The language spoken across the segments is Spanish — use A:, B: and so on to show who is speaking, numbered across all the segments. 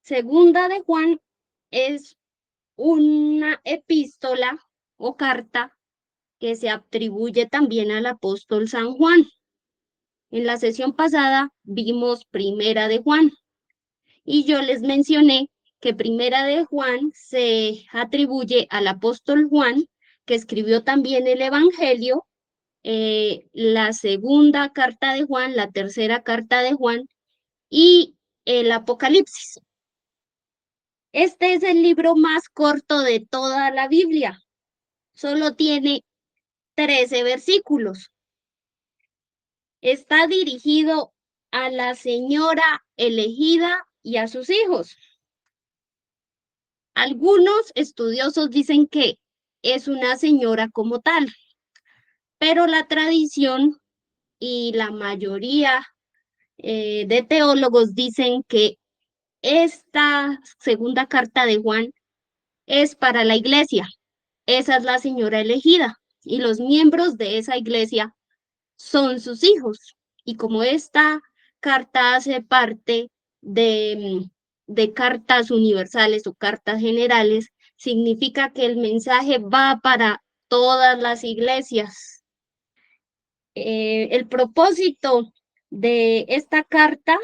A: Segunda de Juan es una epístola o carta que se atribuye también al apóstol San Juan. En la sesión pasada vimos Primera de Juan y yo les mencioné que Primera de Juan se atribuye al apóstol Juan, que escribió también el Evangelio, la segunda carta de Juan, la tercera carta de Juan y el Apocalipsis. Este es el libro más corto de toda la Biblia. Solo tiene 13 versículos. Está dirigido a la señora elegida y a sus hijos. Algunos estudiosos dicen que es una señora como tal, pero la tradición y la mayoría de teólogos dicen que esta segunda carta de Juan es para la iglesia. Esa es la señora elegida y los miembros de esa iglesia son sus hijos. Y como esta carta hace parte de cartas universales o cartas generales, significa que el mensaje va para todas las iglesias. El propósito de esta carta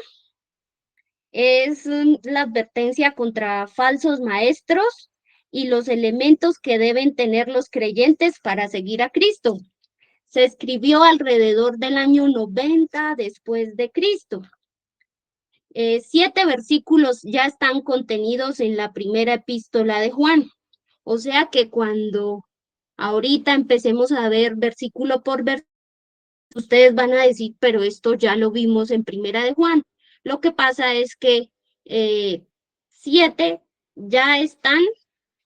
A: es la advertencia contra falsos maestros y los elementos que deben tener los creyentes para seguir a Cristo. Se escribió alrededor del año 90 después de Cristo. 7 versículos ya están contenidos en la primera epístola de Juan. O sea que cuando ahorita empecemos a ver versículo por versículo, ustedes van a decir, pero esto ya lo vimos en primera de Juan. Lo que pasa es que 7 ya están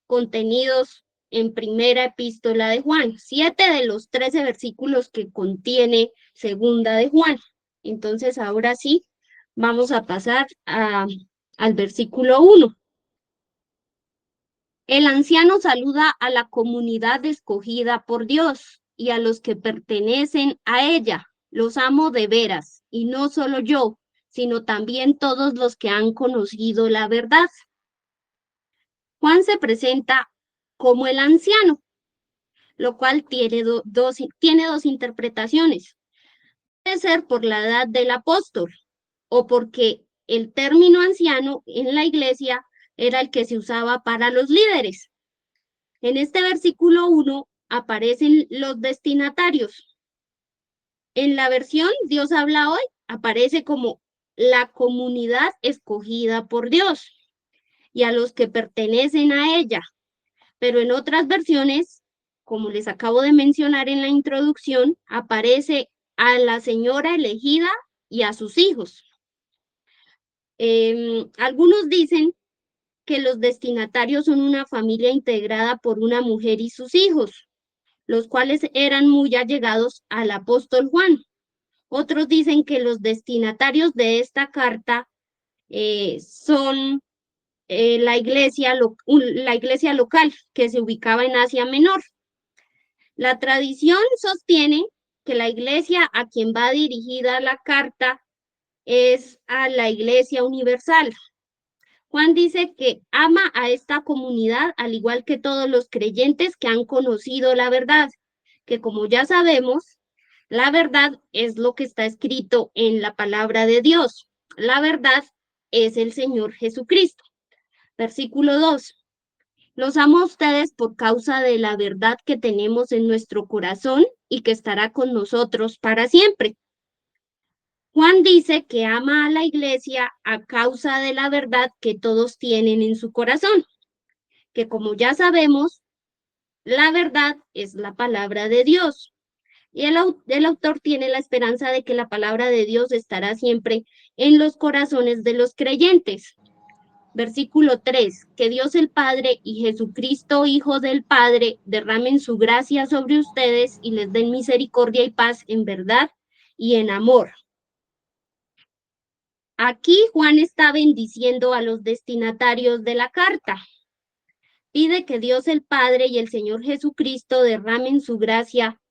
A: contenidos en primera epístola de Juan, 7 de los 13 versículos que contiene segunda de Juan. Entonces, ahora sí, vamos a pasar al versículo 1. El anciano saluda a la comunidad escogida por Dios y a los que pertenecen a ella. Los amo de veras, y no solo yo, sino también todos los que han conocido la verdad. Juan se presenta como el anciano, lo cual tiene dos interpretaciones. Puede ser por la edad del apóstol o porque el término anciano en la iglesia era el que se usaba para los líderes. En este versículo 1 aparecen los destinatarios. En la versión Dios habla hoy, aparece como la comunidad escogida por Dios y a los que pertenecen a ella. Pero en otras versiones, como les acabo de mencionar en la introducción, aparece a la señora elegida y a sus hijos. Algunos dicen que los destinatarios son una familia integrada por una mujer y sus hijos, los cuales eran muy allegados al apóstol Juan. Otros dicen que los destinatarios de esta carta son la iglesia local que se ubicaba en Asia Menor. La tradición sostiene que la iglesia a quien va dirigida la carta es a la iglesia universal. Juan dice que ama a esta comunidad al igual que todos los creyentes que han conocido la verdad, que como ya sabemos, la verdad es lo que está escrito en la palabra de Dios. La verdad es el Señor Jesucristo. Versículo 2. Los amo a ustedes por causa de la verdad que tenemos en nuestro corazón y que estará con nosotros para siempre. Juan dice que ama a la iglesia a causa de la verdad que todos tienen en su corazón, que como ya sabemos, la verdad es la palabra de Dios. Y el autor tiene la esperanza de que la palabra de Dios estará siempre en los corazones de los creyentes. Versículo 3, que Dios el Padre y Jesucristo, Hijo del Padre, derramen su gracia sobre ustedes y les den misericordia y paz en verdad y en amor. Aquí Juan está bendiciendo a los destinatarios de la carta. Pide que Dios el Padre y el Señor Jesucristo derramen su gracia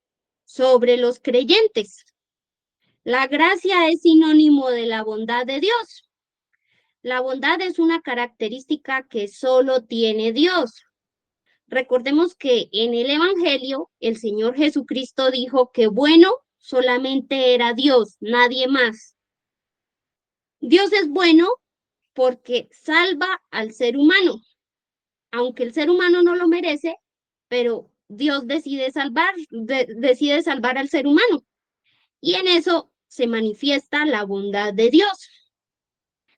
A: sobre los creyentes. La gracia es sinónimo de la bondad de Dios. La bondad es una característica que solo tiene Dios. Recordemos que en el Evangelio el Señor Jesucristo dijo que bueno solamente era Dios, nadie más. Dios es bueno porque salva al ser humano, aunque el ser humano no lo merece, pero Dios decide salvar al ser humano. Y en eso se manifiesta la bondad de Dios.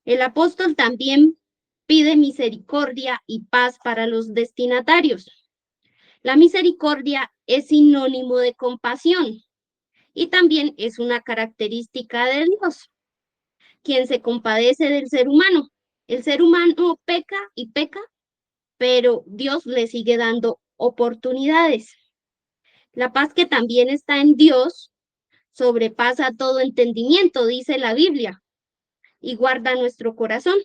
A: El apóstol también pide misericordia y paz para los destinatarios. La misericordia es sinónimo de compasión y también es una característica de Dios, quien se compadece del ser humano. El ser humano peca y peca, pero Dios le sigue dando oportunidades. La paz que también está en Dios sobrepasa todo entendimiento, dice la Biblia, y guarda nuestro corazón.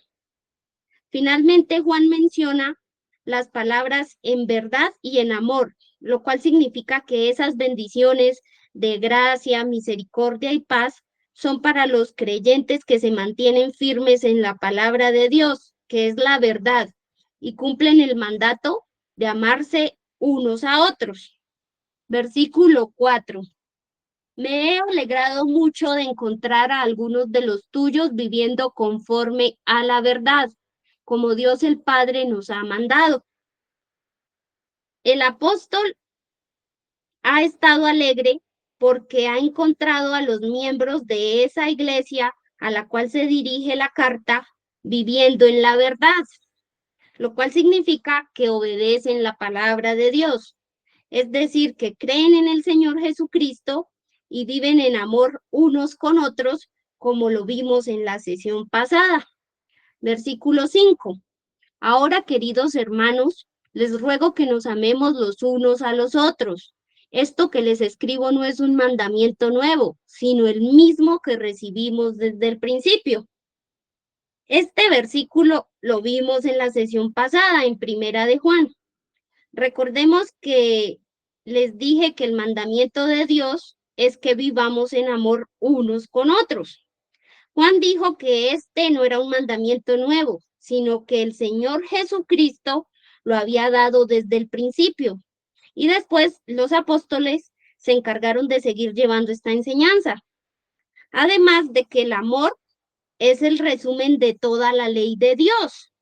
A: Finalmente, Juan menciona las palabras en verdad y en amor, lo cual significa que esas bendiciones de gracia, misericordia y paz son para los creyentes que se mantienen firmes en la palabra de Dios, que es la verdad, y cumplen el mandato de amarse unos a otros. Versículo 4. Me he alegrado mucho de encontrar a algunos de los tuyos viviendo conforme a la verdad, como Dios el Padre nos ha mandado. El apóstol ha estado alegre porque ha encontrado a los miembros de esa iglesia a la cual se dirige la carta viviendo en la verdad, lo cual significa que obedecen la palabra de Dios, es decir, que creen en el Señor Jesucristo y viven en amor unos con otros, como lo vimos en la sesión pasada. Versículo 5. Ahora, queridos hermanos, les ruego que nos amemos los unos a los otros. Esto que les escribo no es un mandamiento nuevo, sino el mismo que recibimos desde el principio. Este versículo lo vimos en la sesión pasada, en Primera de Juan. Recordemos que les dije que el mandamiento de Dios es que vivamos en amor unos con otros. Juan dijo que este no era un mandamiento nuevo, sino que el Señor Jesucristo lo había dado desde el principio. Y después los apóstoles se encargaron de seguir llevando esta enseñanza. Además de que el amor es el resumen de toda la ley de Dios.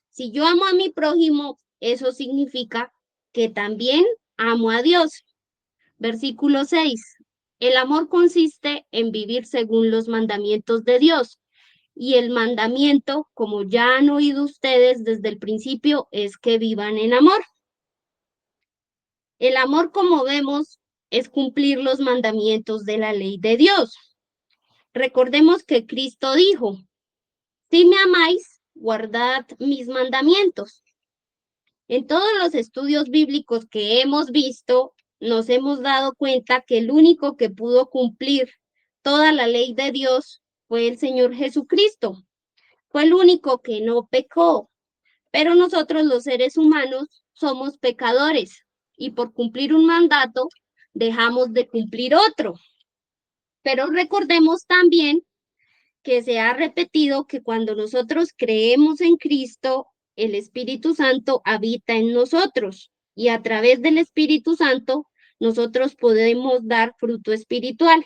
A: Si yo amo a mi prójimo, eso significa que también amo a Dios. Versículo 6. El amor consiste en vivir según los mandamientos de Dios. Y el mandamiento, como ya han oído ustedes desde el principio, es que vivan en amor. El amor, como vemos, es cumplir los mandamientos de la ley de Dios. Recordemos que Cristo dijo, si me amáis, guardad mis mandamientos. En todos los estudios bíblicos que hemos visto, nos hemos dado cuenta que el único que pudo cumplir toda la ley de Dios fue el Señor Jesucristo. Fue el único que no pecó, pero nosotros los seres humanos somos pecadores y por cumplir un mandato dejamos de cumplir otro. Pero recordemos también que se ha repetido que cuando nosotros creemos en Cristo, el Espíritu Santo habita en nosotros y a través del Espíritu Santo nosotros podemos dar fruto espiritual.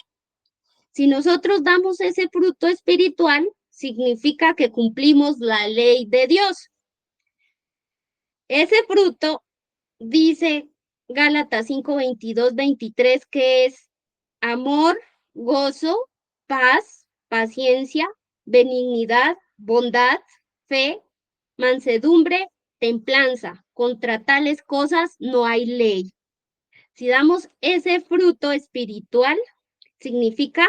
A: Si nosotros damos ese fruto espiritual, significa que cumplimos la ley de Dios. Ese fruto dice Gálatas 5, 22, 23, que es amor, gozo, paz, paciencia, benignidad, bondad, fe, mansedumbre, templanza. Contra tales cosas no hay ley. Si damos ese fruto espiritual, significa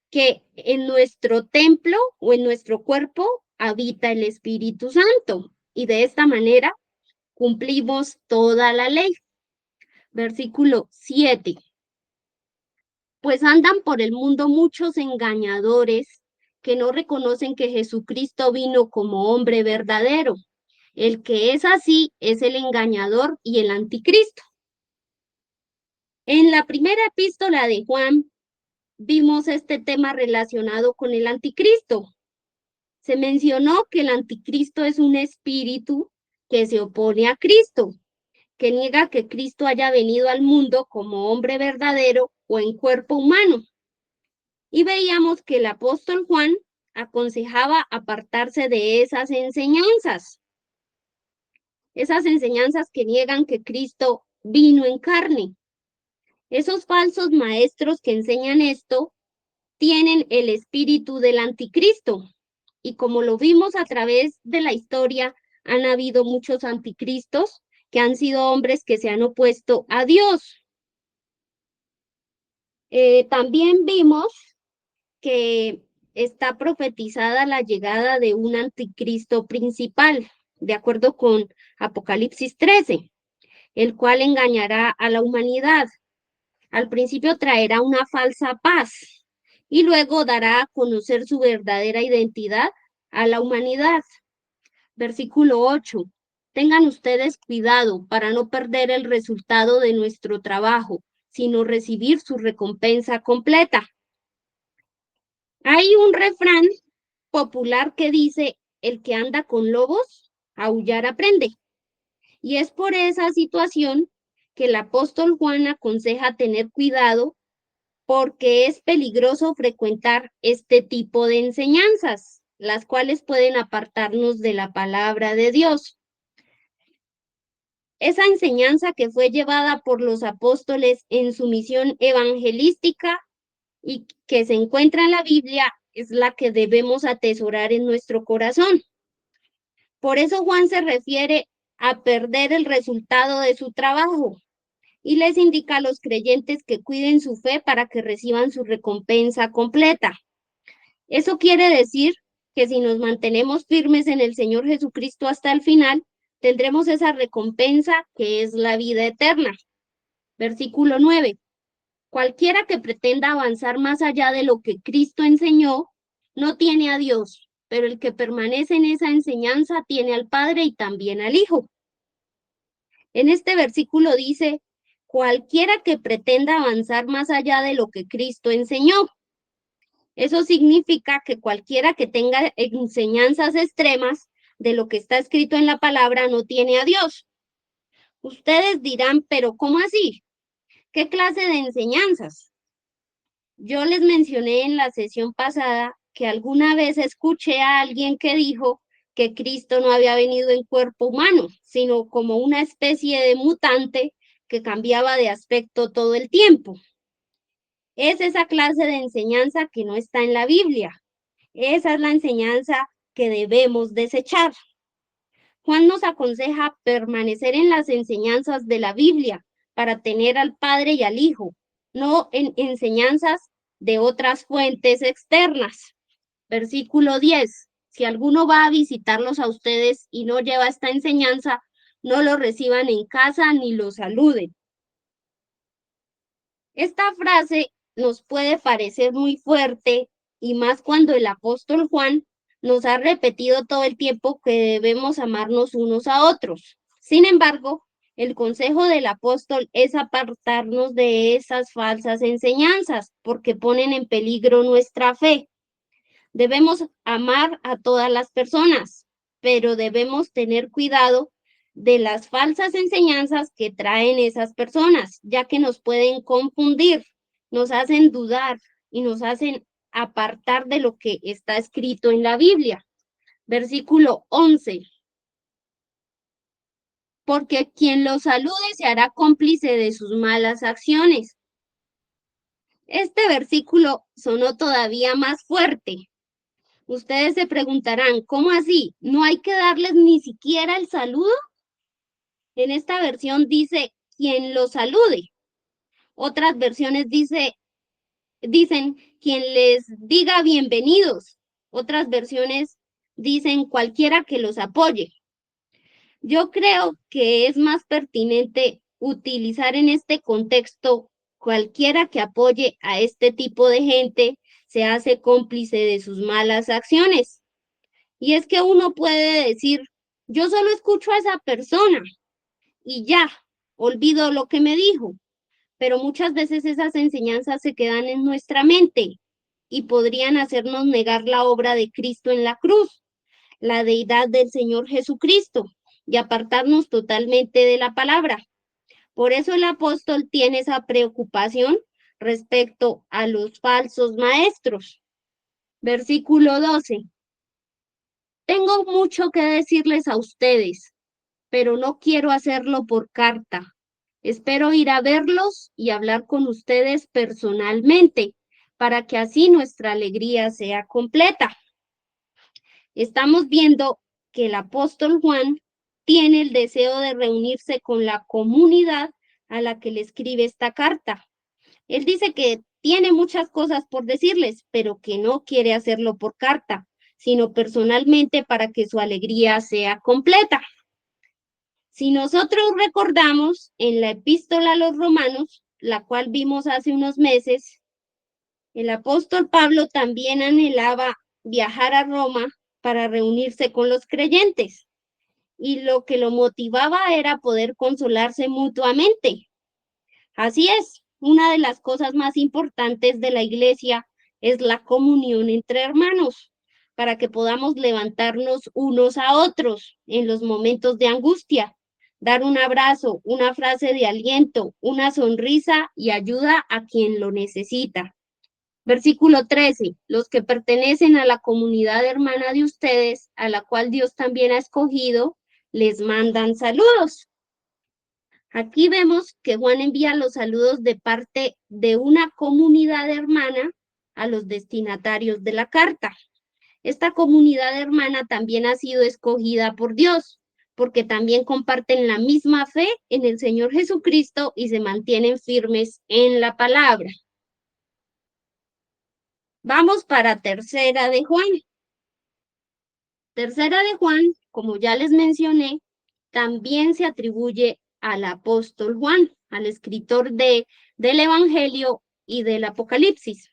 A: que en nuestro templo o en nuestro cuerpo habita el Espíritu Santo y de esta manera cumplimos toda la ley. Versículo 7. Pues andan por el mundo muchos engañadores que no reconocen que Jesucristo vino como hombre verdadero. El que es así es el engañador y el anticristo. En la primera epístola de Juan vimos este tema relacionado con el anticristo. Se mencionó que el anticristo es un espíritu que se opone a Cristo, que niega que Cristo haya venido al mundo como hombre verdadero o en cuerpo humano. Y veíamos que el apóstol Juan aconsejaba apartarse de esas enseñanzas que niegan que Cristo vino en carne. Esos falsos maestros que enseñan esto tienen el espíritu del anticristo. Y como lo vimos a través de la historia, han habido muchos anticristos que han sido hombres que se han opuesto a Dios. También vimos que está profetizada la llegada de un anticristo principal, de acuerdo con Apocalipsis 13, el cual engañará a la humanidad. Al principio traerá una falsa paz y luego dará a conocer su verdadera identidad a la humanidad. Versículo 8. Tengan ustedes cuidado para no perder el resultado de nuestro trabajo, sino recibir su recompensa completa. Hay un refrán popular que dice, el que anda con lobos, aullar aprende. Y es por esa situación que el apóstol Juan aconseja tener cuidado porque es peligroso frecuentar este tipo de enseñanzas, las cuales pueden apartarnos de la palabra de Dios. Esa enseñanza que fue llevada por los apóstoles en su misión evangelística y que se encuentra en la Biblia es la que debemos atesorar en nuestro corazón. Por eso Juan se refiere a perder el resultado de su trabajo y les indica a los creyentes que cuiden su fe para que reciban su recompensa completa. Eso quiere decir que si nos mantenemos firmes en el Señor Jesucristo hasta el final, tendremos esa recompensa que es la vida eterna. Versículo 9. Cualquiera que pretenda avanzar más allá de lo que Cristo enseñó, no tiene a Dios, pero el que permanece en esa enseñanza tiene al Padre y también al Hijo. En este versículo dice, cualquiera que pretenda avanzar más allá de lo que Cristo enseñó. Eso significa que cualquiera que tenga enseñanzas extremas de lo que está escrito en la palabra no tiene a Dios. Ustedes dirán, pero ¿cómo así? ¿Qué clase de enseñanzas? Yo les mencioné en la sesión pasada que alguna vez escuché a alguien que dijo que Cristo no había venido en cuerpo humano, sino como una especie de mutante que cambiaba de aspecto todo el tiempo. Es esa clase de enseñanza que no está en la Biblia. Esa es la enseñanza que debemos desechar. Juan nos aconseja permanecer en las enseñanzas de la Biblia para tener al Padre y al Hijo, no en enseñanzas de otras fuentes externas. Versículo 10. Si alguno va a visitarlos a ustedes y no lleva esta enseñanza, no lo reciban en casa ni lo saluden. Esta frase nos puede parecer muy fuerte y más cuando el apóstol Juan nos ha repetido todo el tiempo que debemos amarnos unos a otros. Sin embargo, el consejo del apóstol es apartarnos de esas falsas enseñanzas porque ponen en peligro nuestra fe. Debemos amar a todas las personas, pero debemos tener cuidado de las falsas enseñanzas que traen esas personas, ya que nos pueden confundir, nos hacen dudar y nos hacen apartar de lo que está escrito en la Biblia. Versículo 11. Porque quien los salude se hará cómplice de sus malas acciones. Este versículo sonó todavía más fuerte. Ustedes se preguntarán, ¿cómo así? ¿No hay que darles ni siquiera el saludo? En esta versión dice, quien los salude. Otras versiones dicen, quien les diga bienvenidos. Otras versiones dicen, cualquiera que los apoye. Yo creo que es más pertinente utilizar en este contexto cualquiera que apoye a este tipo de gente se hace cómplice de sus malas acciones. Y es que uno puede decir, yo solo escucho a esa persona y ya, olvido lo que me dijo, pero muchas veces esas enseñanzas se quedan en nuestra mente y podrían hacernos negar la obra de Cristo en la cruz, la deidad del Señor Jesucristo, y apartarnos totalmente de la palabra. Por eso el apóstol tiene esa preocupación respecto a los falsos maestros. Versículo 12. Tengo mucho que decirles a ustedes, pero no quiero hacerlo por carta. Espero ir a verlos y hablar con ustedes personalmente, para que así nuestra alegría sea completa. Estamos viendo que el apóstol Juan tiene el deseo de reunirse con la comunidad a la que le escribe esta carta. Él dice que tiene muchas cosas por decirles, pero que no quiere hacerlo por carta, sino personalmente para que su alegría sea completa. Si nosotros recordamos en la epístola a los Romanos, la cual vimos hace unos meses, el apóstol Pablo también anhelaba viajar a Roma para reunirse con los creyentes, y lo que lo motivaba era poder consolarse mutuamente. Así es, una de las cosas más importantes de la iglesia es la comunión entre hermanos, para que podamos levantarnos unos a otros en los momentos de angustia, dar un abrazo, una frase de aliento, una sonrisa y ayuda a quien lo necesita. Versículo 13. Los que pertenecen a la comunidad hermana de ustedes, a la cual Dios también ha escogido, les mandan saludos. Aquí vemos que Juan envía los saludos de parte de una comunidad hermana a los destinatarios de la carta. Esta comunidad hermana también ha sido escogida por Dios, porque también comparten la misma fe en el Señor Jesucristo y se mantienen firmes en la palabra. Vamos para Tercera de Juan. Tercera de Juan, como ya les mencioné, también se atribuye al apóstol Juan, al escritor del Evangelio y del Apocalipsis.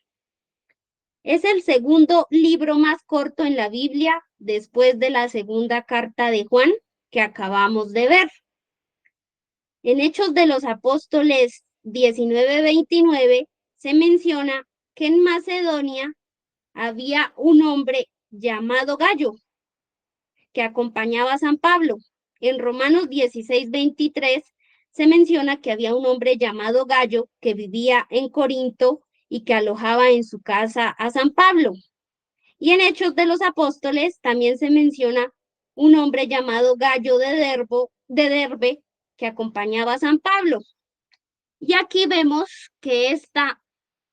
A: Es el segundo libro más corto en la Biblia después de la segunda carta de Juan que acabamos de ver. En Hechos de los Apóstoles 19:29 se menciona que en Macedonia había un hombre llamado Gallo que acompañaba a San Pablo. En Romanos 16:23 se menciona que había un hombre llamado Gallo que vivía en Corinto y que alojaba en su casa a San Pablo. Y en Hechos de los Apóstoles también se menciona un hombre llamado Gallo de Derbe que acompañaba a San Pablo. Y aquí vemos que esta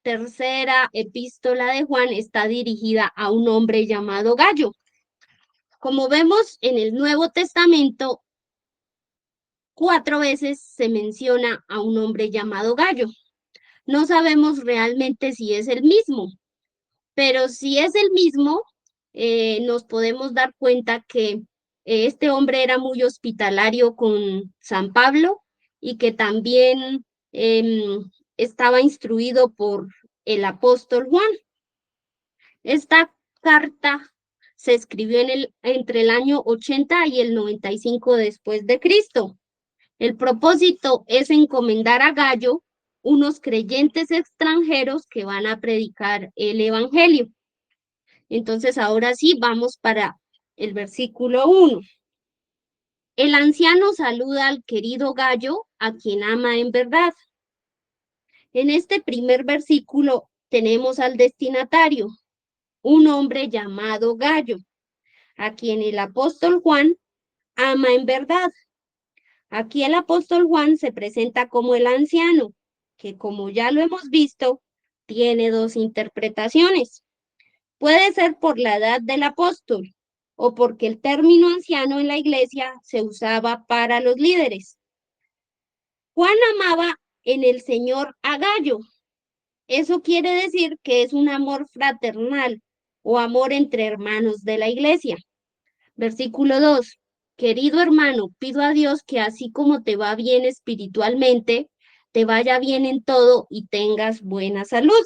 A: tercera epístola de Juan está dirigida a un hombre llamado Gallo. Como vemos en el Nuevo Testamento, 4 veces se menciona a un hombre llamado Gallo. No sabemos realmente si es el mismo, pero si es el mismo, nos podemos dar cuenta que este hombre era muy hospitalario con San Pablo y que también estaba instruido por el apóstol Juan. Esta carta se escribió entre el año 80 y el 95 después de Cristo. El propósito es encomendar a Gallo unos creyentes extranjeros que van a predicar el evangelio. Entonces, ahora sí, vamos para el versículo 1. El anciano saluda al querido Gallo, a quien ama en verdad. En este primer versículo tenemos al destinatario, un hombre llamado Gallo, a quien el apóstol Juan ama en verdad. Aquí el apóstol Juan se presenta como el anciano, que como ya lo hemos visto, tiene dos interpretaciones. Puede ser por la edad del apóstol o porque el término anciano en la iglesia se usaba para los líderes. Juan amaba en el Señor a Gallo. Eso quiere decir que es un amor fraternal o amor entre hermanos de la iglesia. Versículo 2. Querido hermano, pido a Dios que así como te va bien espiritualmente, te vaya bien en todo y tengas buena salud.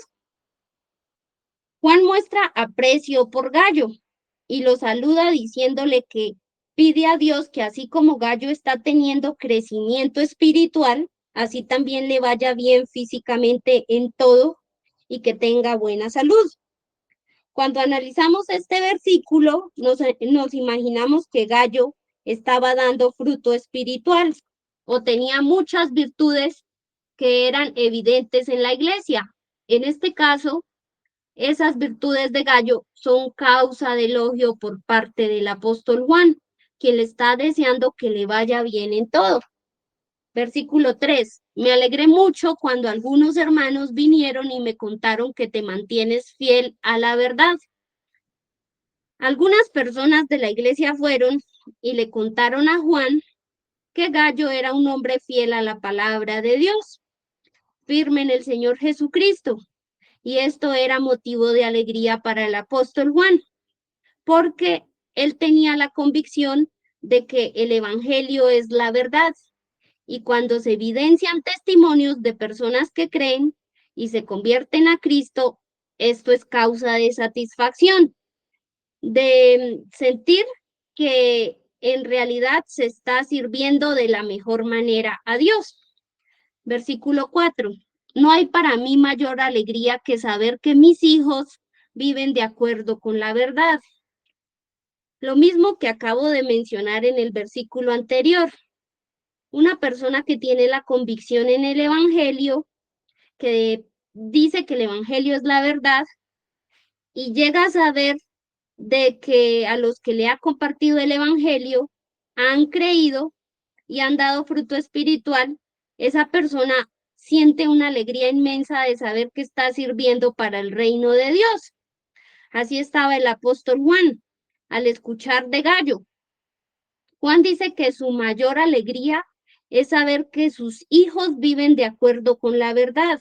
A: Juan muestra aprecio por Gallo y lo saluda diciéndole que pide a Dios que así como Gallo está teniendo crecimiento espiritual, así también le vaya bien físicamente en todo y que tenga buena salud. Cuando analizamos este versículo, nos imaginamos que Gallo estaba dando fruto espiritual o tenía muchas virtudes que eran evidentes en la iglesia. En este caso, esas virtudes de Gallo son causa de elogio por parte del apóstol Juan, quien le está deseando que le vaya bien en todo. Versículo 3. Me alegré mucho cuando algunos hermanos vinieron y me contaron que te mantienes fiel a la verdad. Algunas personas de la iglesia fueron y le contaron a Juan que Gallo era un hombre fiel a la palabra de Dios, firme en el Señor Jesucristo. Y esto era motivo de alegría para el apóstol Juan, porque él tenía la convicción de que el Evangelio es la verdad. Y cuando se evidencian testimonios de personas que creen y se convierten a Cristo, esto es causa de satisfacción, de sentir que en realidad se está sirviendo de la mejor manera a Dios. Versículo 4. No hay para mí mayor alegría que saber que mis hijos viven de acuerdo con la verdad. Lo mismo que acabo de mencionar en el versículo anterior. Una persona que tiene la convicción en el Evangelio, que dice que el Evangelio es la verdad, y llega a saber de que a los que le ha compartido el Evangelio han creído y han dado fruto espiritual, esa persona siente una alegría inmensa de saber que está sirviendo para el reino de Dios. Así estaba el apóstol Juan al escuchar de Gallo. Juan dice que su mayor alegría es saber que sus hijos viven de acuerdo con la verdad.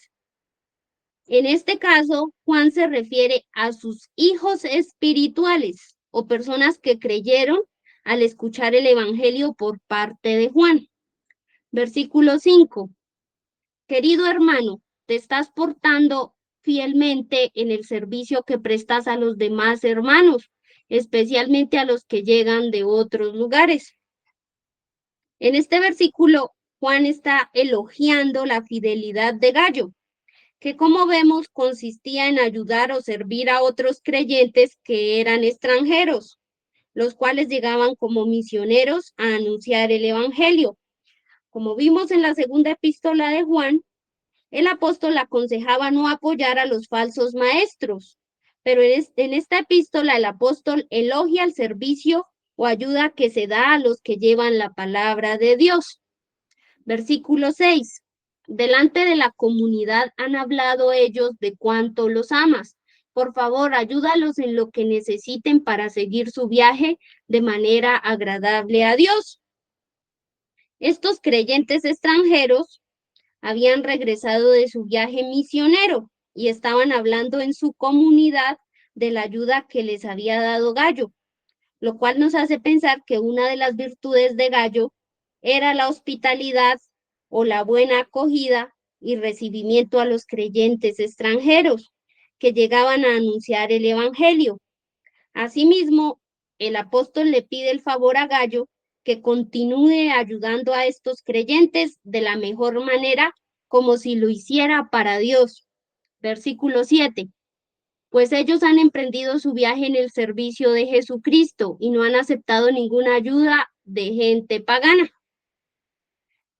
A: En este caso, Juan se refiere a sus hijos espirituales o personas que creyeron al escuchar el Evangelio por parte de Juan. Versículo 5. Querido hermano, te estás portando fielmente en el servicio que prestas a los demás hermanos, especialmente a los que llegan de otros lugares. En este versículo, Juan está elogiando la fidelidad de Gallo, que como vemos consistía en ayudar o servir a otros creyentes que eran extranjeros, los cuales llegaban como misioneros a anunciar el Evangelio. Como vimos en la segunda epístola de Juan, el apóstol aconsejaba no apoyar a los falsos maestros, pero en esta epístola el apóstol elogia el servicio o ayuda que se da a los que llevan la palabra de Dios. Versículo 6. Delante de la comunidad han hablado ellos de cuánto los amas. Por favor, ayúdalos en lo que necesiten para seguir su viaje de manera agradable a Dios. Estos creyentes extranjeros habían regresado de su viaje misionero y estaban hablando en su comunidad de la ayuda que les había dado Gallo, lo cual nos hace pensar que una de las virtudes de Gallo era la hospitalidad o la buena acogida y recibimiento a los creyentes extranjeros que llegaban a anunciar el Evangelio. Asimismo, el apóstol le pide el favor a Gallo que continúe ayudando a estos creyentes de la mejor manera, como si lo hiciera para Dios. Versículo 7. Pues ellos han emprendido su viaje en el servicio de Jesucristo y no han aceptado ninguna ayuda de gente pagana.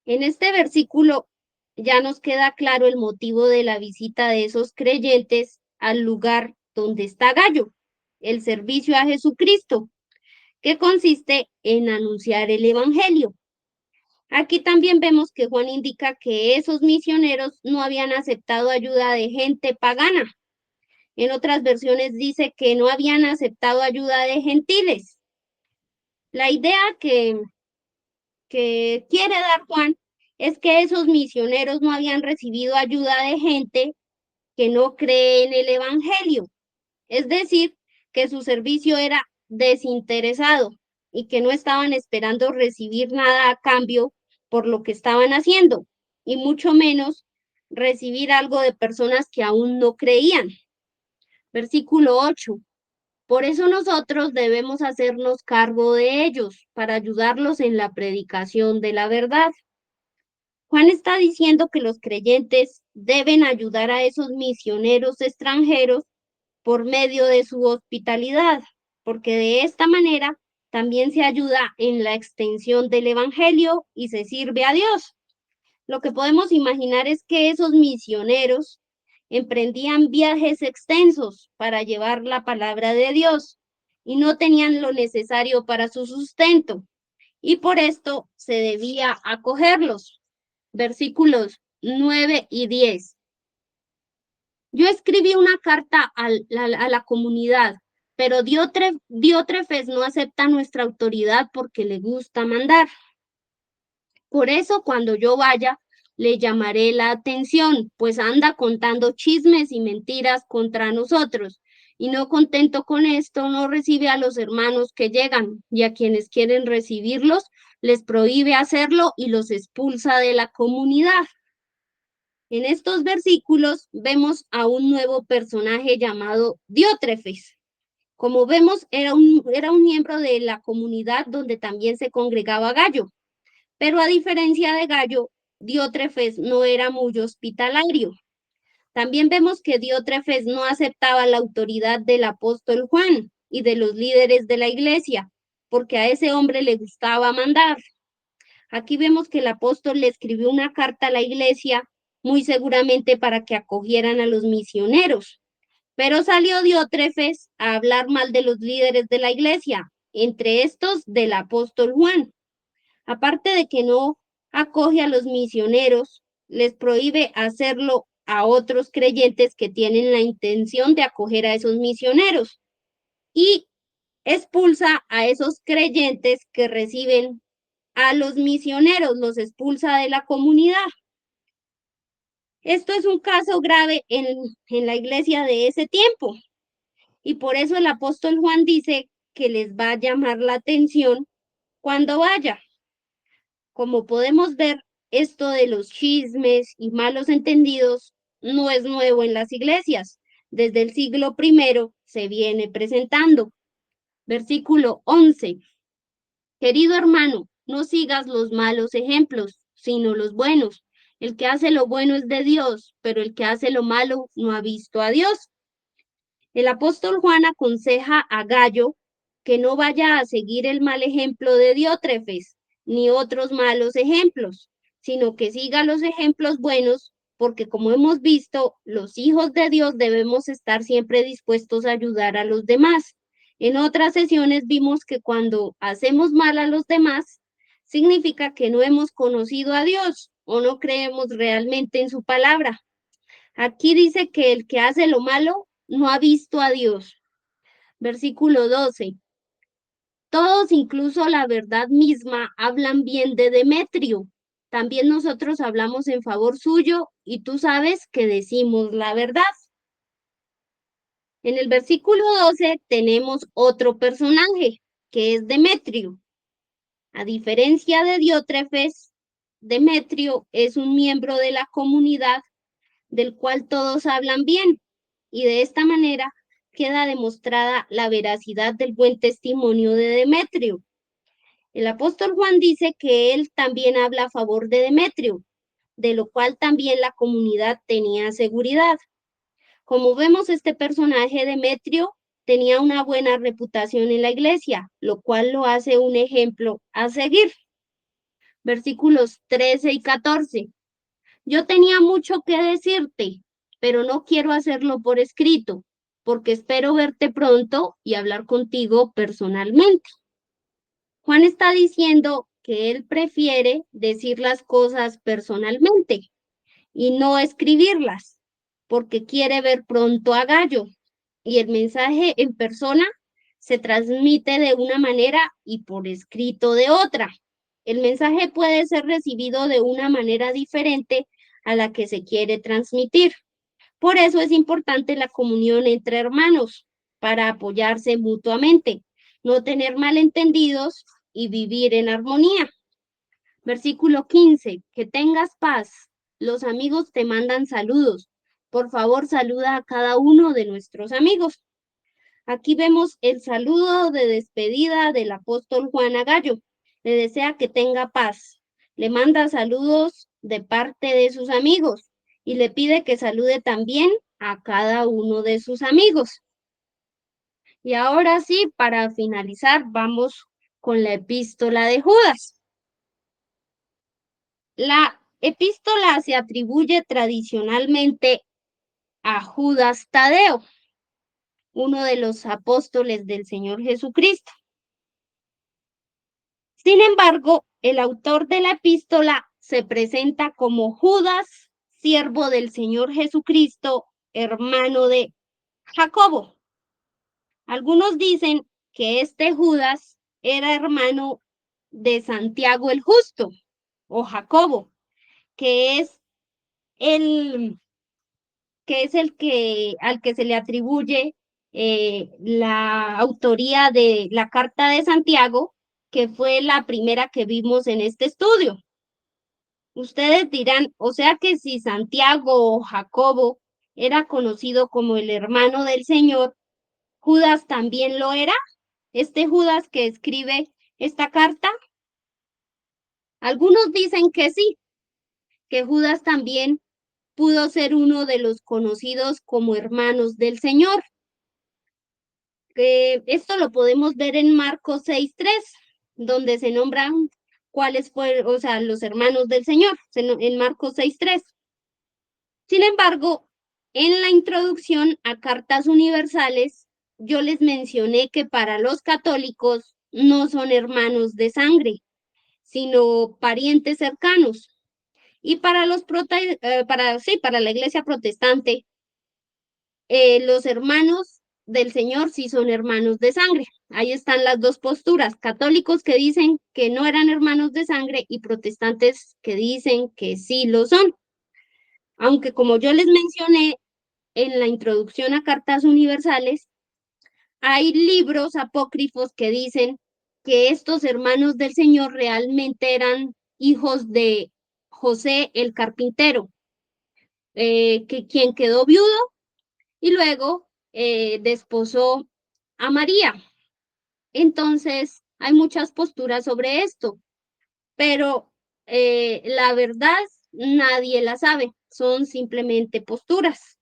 A: En este versículo ya nos queda claro el motivo de la visita de esos creyentes al lugar donde está Gallo, el servicio a Jesucristo, que consiste en anunciar el Evangelio. Aquí también vemos que Juan indica que esos misioneros no habían aceptado ayuda de gente pagana. En otras versiones dice que no habían aceptado ayuda de gentiles. La idea que quiere dar Juan es que esos misioneros no habían recibido ayuda de gente que no cree en el Evangelio. Es decir, que su servicio era desinteresado y que no estaban esperando recibir nada a cambio por lo que estaban haciendo, y mucho menos recibir algo de personas que aún no creían. Versículo 8. Por eso nosotros debemos hacernos cargo de ellos para ayudarlos en la predicación de la verdad. Juan está diciendo que los creyentes deben ayudar a esos misioneros extranjeros por medio de su hospitalidad, porque de esta manera también se ayuda en la extensión del Evangelio y se sirve a Dios. Lo que podemos imaginar es que esos misioneros emprendían viajes extensos para llevar la palabra de Dios y no tenían lo necesario para su sustento, y por esto se debía acogerlos. Versículos 9 y 10. Yo escribí una carta a la comunidad, pero Diótrefes no acepta nuestra autoridad porque le gusta mandar. Por eso cuando yo vaya, le llamaré la atención, pues anda contando chismes y mentiras contra nosotros. Y no contento con esto, no recibe a los hermanos que llegan, y a quienes quieren recibirlos, les prohíbe hacerlo y los expulsa de la comunidad. En estos versículos vemos a un nuevo personaje llamado Diótrefes. Como vemos, era un miembro de la comunidad donde también se congregaba Gallo. Pero a diferencia de Gallo, Diótrefes no era muy hospitalario. También vemos que Diótrefes no aceptaba la autoridad del apóstol Juan y de los líderes de la iglesia, porque a ese hombre le gustaba mandar. Aquí vemos que el apóstol le escribió una carta a la iglesia, muy seguramente para que acogieran a los misioneros. Pero salió Diótrefes a hablar mal de los líderes de la iglesia, entre estos del apóstol Juan. Aparte de que no acoge a los misioneros, les prohíbe hacerlo a otros creyentes que tienen la intención de acoger a esos misioneros y expulsa a esos creyentes que reciben a los misioneros, los expulsa de la comunidad. Esto es un caso grave en la iglesia de ese tiempo y por eso el apóstol Juan dice que les va a llamar la atención cuando vaya. Como podemos ver, esto de los chismes y malos entendidos no es nuevo en las iglesias. Desde el siglo I se viene presentando. Versículo 11. Querido hermano, no sigas los malos ejemplos, sino los buenos. El que hace lo bueno es de Dios, pero el que hace lo malo no ha visto a Dios. El apóstol Juan aconseja a Gallo que no vaya a seguir el mal ejemplo de Diótrefes, ni otros malos ejemplos, sino que siga los ejemplos buenos, porque como hemos visto, los hijos de Dios debemos estar siempre dispuestos a ayudar a los demás. En otras sesiones vimos que cuando hacemos mal a los demás, significa que no hemos conocido a Dios o no creemos realmente en su palabra. Aquí dice que el que hace lo malo no ha visto a Dios. Versículo 12. Todos, incluso la verdad misma, hablan bien de Demetrio. También nosotros hablamos en favor suyo y tú sabes que decimos la verdad. En el versículo 12 tenemos otro personaje, que es Demetrio. A diferencia de Diótrefes, Demetrio es un miembro de la comunidad del cual todos hablan bien, y de esta manera queda demostrada la veracidad del buen testimonio de Demetrio. El apóstol Juan dice que él también habla a favor de Demetrio, de lo cual también la comunidad tenía seguridad. Como vemos, este personaje Demetrio tenía una buena reputación en la iglesia, lo cual lo hace un ejemplo a seguir. Versículos 13 y 14. Yo tenía mucho que decirte, pero no quiero hacerlo por escrito, porque espero verte pronto y hablar contigo personalmente. Juan está diciendo que él prefiere decir las cosas personalmente y no escribirlas, porque quiere ver pronto a Gallo. Y el mensaje en persona se transmite de una manera y por escrito de otra. El mensaje puede ser recibido de una manera diferente a la que se quiere transmitir. Por eso es importante la comunión entre hermanos, para apoyarse mutuamente, no tener malentendidos y vivir en armonía. Versículo 15. Que tengas paz. Los amigos te mandan saludos. Por favor, saluda a cada uno de nuestros amigos. Aquí vemos el saludo de despedida del apóstol Juan a Gallo. Le desea que tenga paz. Le manda saludos de parte de sus amigos y le pide que salude también a cada uno de sus amigos. Y ahora sí, para finalizar, vamos con la epístola de Judas. La epístola se atribuye tradicionalmente a Judas Tadeo, uno de los apóstoles del Señor Jesucristo. Sin embargo, el autor de la epístola se presenta como Judas, siervo del Señor Jesucristo, hermano de Jacobo. Algunos dicen que este Judas era hermano de Santiago el Justo o Jacobo, que es el que al que se le atribuye la autoría de la Carta de Santiago, que fue la primera que vimos en este estudio. Ustedes dirán, o sea que si Santiago o Jacobo era conocido como el hermano del Señor, Judas también lo era. Este Judas que escribe esta carta, algunos dicen que sí, que Judas también pudo ser uno de los conocidos como hermanos del Señor. Esto lo podemos ver en Marcos 6:3, donde se nombran cuáles fueron, o sea, los hermanos del Señor, en Marcos 6:3. Sin embargo, en la introducción a Cartas Universales, yo les mencioné que para los católicos no son hermanos de sangre, sino parientes cercanos. Y para para la iglesia protestante, los hermanos del Señor sí son hermanos de sangre. Ahí están las dos posturas, católicos que dicen que no eran hermanos de sangre y protestantes que dicen que sí lo son. Aunque como yo les mencioné en la introducción a Cartas Universales, hay libros apócrifos que dicen que estos hermanos del Señor realmente eran hijos de José el carpintero, quien quedó viudo y luego desposó a María. Entonces, hay muchas posturas sobre esto, pero la verdad nadie la sabe, son simplemente posturas.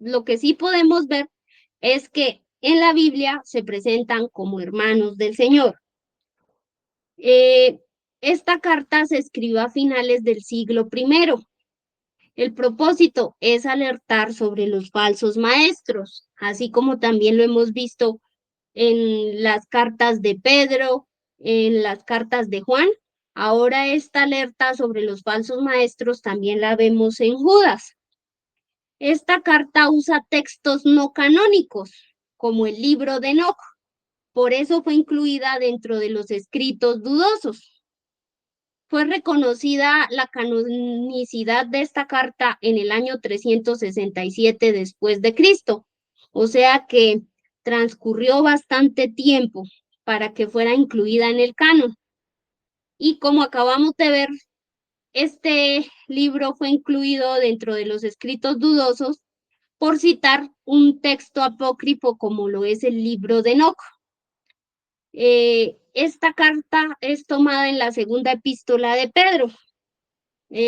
A: Lo que sí podemos ver es que en la Biblia se presentan como hermanos del Señor. Eh, esta carta se escribió a finales del siglo I. El propósito es alertar sobre los falsos maestros, así como también lo hemos visto en las cartas de Pedro, en las cartas de Juan. Ahora esta alerta sobre los falsos maestros también la vemos en Judas. Esta carta usa textos no canónicos, como el libro de Enoc. Por eso fue incluida dentro de los escritos dudosos. Fue reconocida la canonicidad de esta carta en el año 367 después de Cristo, o sea que transcurrió bastante tiempo para que fuera incluida en el canon. Y como acabamos de ver, este libro fue incluido dentro de los escritos dudosos por citar un texto apócrifo como lo es el libro de Enoc. Esta carta es tomada en la segunda epístola de Pedro.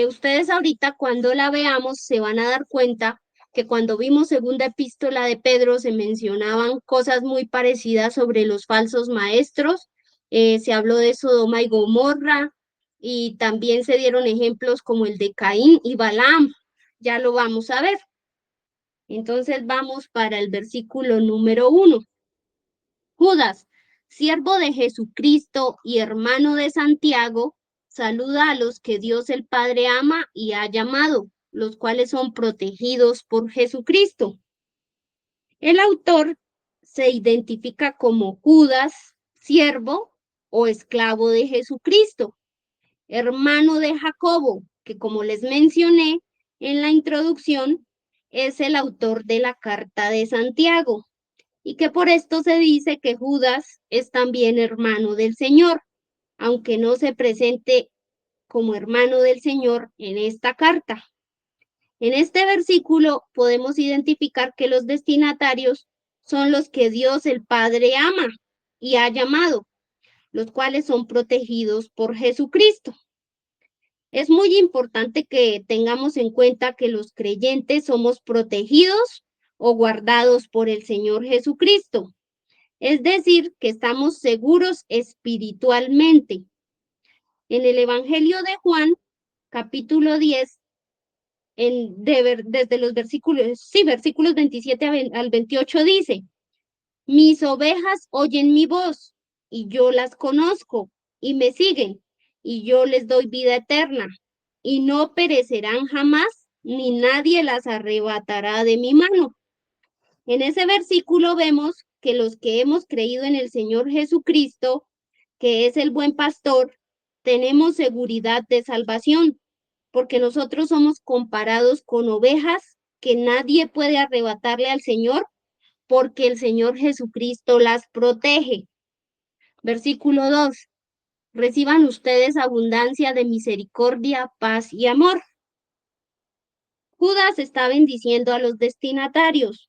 A: Ustedes ahorita cuando la veamos se van a dar cuenta que cuando vimos segunda epístola de Pedro se mencionaban cosas muy parecidas sobre los falsos maestros. Se habló de Sodoma y Gomorra y también se dieron ejemplos como el de Caín y Balaam. Ya lo vamos a ver. Entonces vamos para el versículo número 1. Judas, siervo de Jesucristo y hermano de Santiago, saluda a los que Dios el Padre ama y ha llamado, los cuales son protegidos por Jesucristo. El autor se identifica como Judas, siervo o esclavo de Jesucristo, hermano de Jacobo, que como les mencioné en la introducción, es el autor de la carta de Santiago y que por esto se dice que Judas es también hermano del Señor, aunque no se presente como hermano del Señor en esta carta. En este versículo podemos identificar que los destinatarios son los que Dios el Padre ama y ha llamado, los cuales son protegidos por Jesucristo. Es muy importante que tengamos en cuenta que los creyentes somos protegidos o guardados por el Señor Jesucristo. Es decir, que estamos seguros espiritualmente. En el Evangelio de Juan, capítulo 10, desde los versículos 27 al 28 dice, mis ovejas oyen mi voz y yo las conozco y me siguen y yo les doy vida eterna y no perecerán jamás ni nadie las arrebatará de mi mano. En ese versículo vemos que los que hemos creído en el Señor Jesucristo, que es el buen pastor, tenemos seguridad de salvación, porque nosotros somos comparados con ovejas que nadie puede arrebatarle al Señor, porque el Señor Jesucristo las protege. Versículo 2. Reciban ustedes abundancia de misericordia, paz y amor. Judas está bendiciendo a los destinatarios.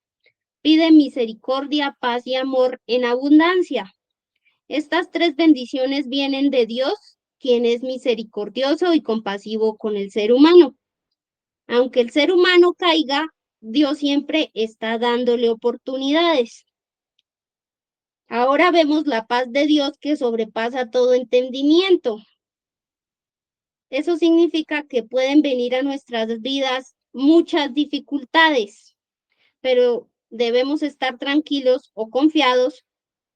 A: Pide misericordia, paz y amor en abundancia. Estas tres bendiciones vienen de Dios, quien es misericordioso y compasivo con el ser humano. Aunque el ser humano caiga, Dios siempre está dándole oportunidades. Ahora vemos la paz de Dios que sobrepasa todo entendimiento. Eso significa que pueden venir a nuestras vidas muchas dificultades, pero debemos estar tranquilos o confiados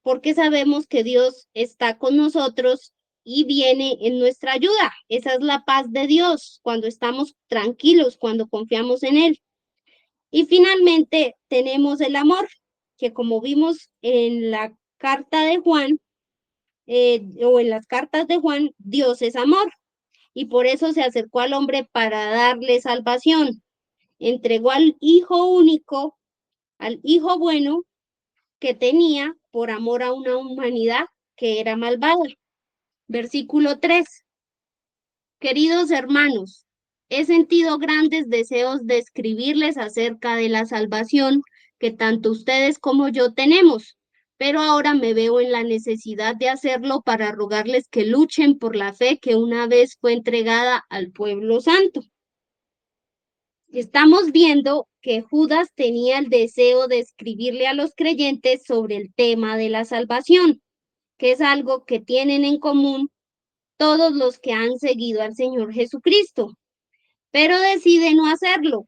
A: porque sabemos que Dios está con nosotros y viene en nuestra ayuda. Esa es la paz de Dios, cuando estamos tranquilos, cuando confiamos en Él. Y finalmente tenemos el amor, que como vimos en la carta de Juan, o en las cartas de Juan, Dios es amor. Y por eso se acercó al hombre para darle salvación. Entregó al Hijo único, al Hijo bueno que tenía por amor a una humanidad que era malvada. Versículo 3. Queridos hermanos, he sentido grandes deseos de escribirles acerca de la salvación que tanto ustedes como yo tenemos, pero ahora me veo en la necesidad de hacerlo para rogarles que luchen por la fe que una vez fue entregada al pueblo santo. Estamos viendo que Judas tenía el deseo de escribirle a los creyentes sobre el tema de la salvación, que es algo que tienen en común todos los que han seguido al Señor Jesucristo, pero decide no hacerlo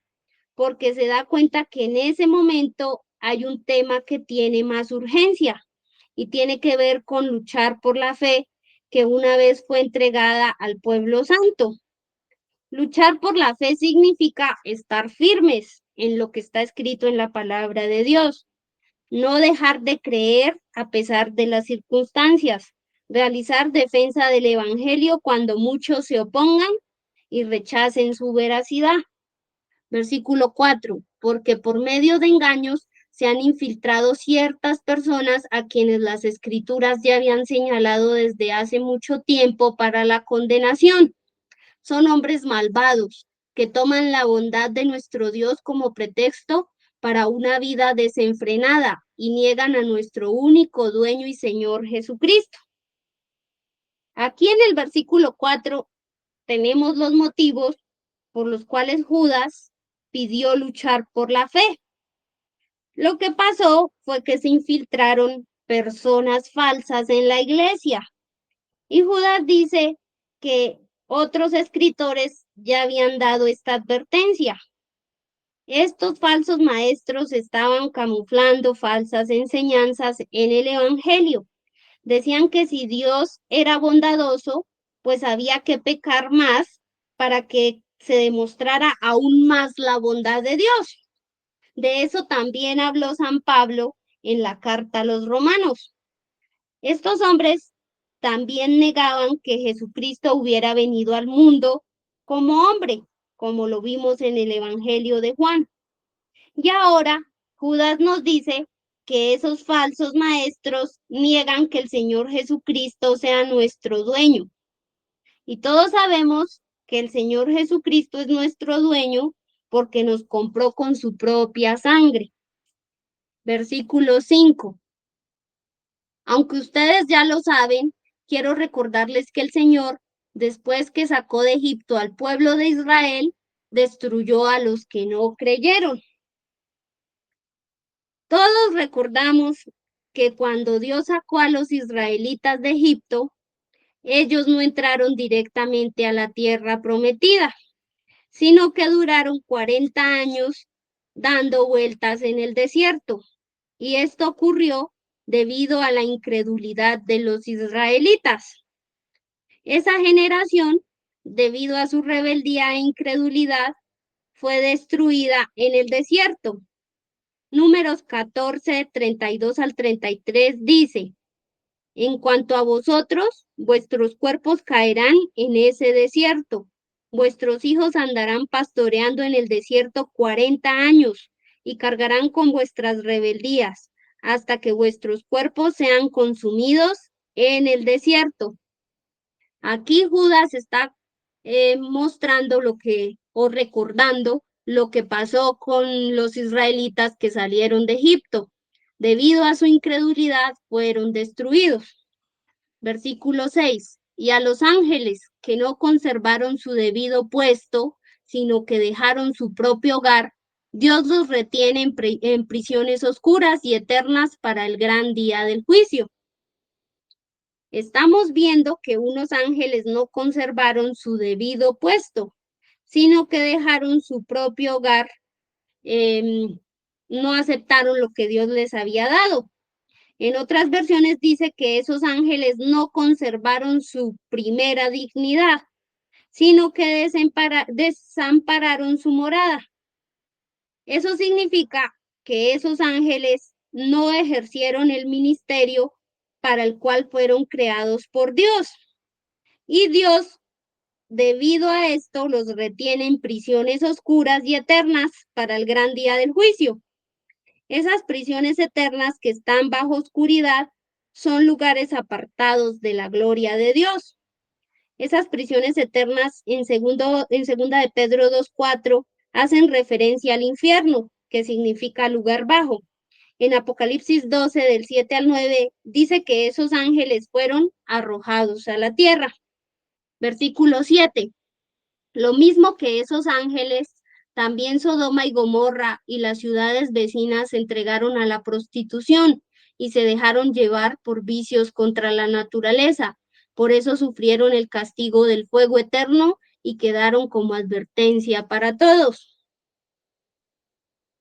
A: porque se da cuenta que en ese momento hay un tema que tiene más urgencia y tiene que ver con luchar por la fe que una vez fue entregada al pueblo santo. Luchar por la fe significa estar firmes en lo que está escrito en la palabra de Dios, no dejar de creer a pesar de las circunstancias, realizar defensa del Evangelio cuando muchos se opongan y rechacen su veracidad. Versículo 4, porque por medio de engaños se han infiltrado ciertas personas a quienes las escrituras ya habían señalado desde hace mucho tiempo para la condenación. Son hombres malvados que toman la bondad de nuestro Dios como pretexto para una vida desenfrenada y niegan a nuestro único dueño y Señor Jesucristo. Aquí en el versículo 4 tenemos los motivos por los cuales Judas pidió luchar por la fe. Lo que pasó fue que se infiltraron personas falsas en la iglesia y Judas dice que otros escritores ya habían dado esta advertencia. Estos falsos maestros estaban camuflando falsas enseñanzas en el Evangelio. Decían que si Dios era bondadoso, pues había que pecar más para que se demostrara aún más la bondad de Dios. De eso también habló San Pablo en la carta a los romanos. Estos hombres también negaban que Jesucristo hubiera venido al mundo como hombre, como lo vimos en el Evangelio de Juan. Y ahora Judas nos dice que esos falsos maestros niegan que el Señor Jesucristo sea nuestro dueño. Y todos sabemos que el Señor Jesucristo es nuestro dueño porque nos compró con su propia sangre. Versículo 5. Aunque ustedes ya lo saben, quiero recordarles que el Señor, después que sacó de Egipto al pueblo de Israel, destruyó a los que no creyeron. Todos recordamos que cuando Dios sacó a los israelitas de Egipto, ellos no entraron directamente a la tierra prometida, sino que duraron 40 años dando vueltas en el desierto. Y esto ocurrió debido a la incredulidad de los israelitas. Esa generación, debido a su rebeldía e incredulidad, fue destruida en el desierto. Números 14, 32 al 33 dice: en cuanto a vosotros, vuestros cuerpos caerán en ese desierto. Vuestros hijos andarán pastoreando en el desierto 40 años y cargarán con vuestras rebeldías hasta que vuestros cuerpos sean consumidos en el desierto. Aquí Judas está mostrando lo que, o recordando lo que pasó con los israelitas que salieron de Egipto. Debido a su incredulidad, fueron destruidos. Versículo 6. Y a los ángeles que no conservaron su debido puesto, sino que dejaron su propio hogar, Dios los retiene en prisiones oscuras y eternas para el gran día del juicio. Estamos viendo que unos ángeles no conservaron su debido puesto, sino que dejaron su propio hogar, no aceptaron lo que Dios les había dado. En otras versiones dice que esos ángeles no conservaron su primera dignidad, sino que desampararon su morada. Eso significa que esos ángeles no ejercieron el ministerio para el cual fueron creados por Dios. Y Dios, debido a esto, los retiene en prisiones oscuras y eternas para el gran día del juicio. Esas prisiones eternas que están bajo oscuridad son lugares apartados de la gloria de Dios. Esas prisiones eternas en segunda de Pedro 2:4 hacen referencia al infierno, que significa lugar bajo. En Apocalipsis 12, del 7 al 9, dice que esos ángeles fueron arrojados a la tierra. Versículo 7. Lo mismo que esos ángeles, también Sodoma y Gomorra y las ciudades vecinas se entregaron a la prostitución y se dejaron llevar por vicios contra la naturaleza. Por eso sufrieron el castigo del fuego eterno y quedaron como advertencia para todos.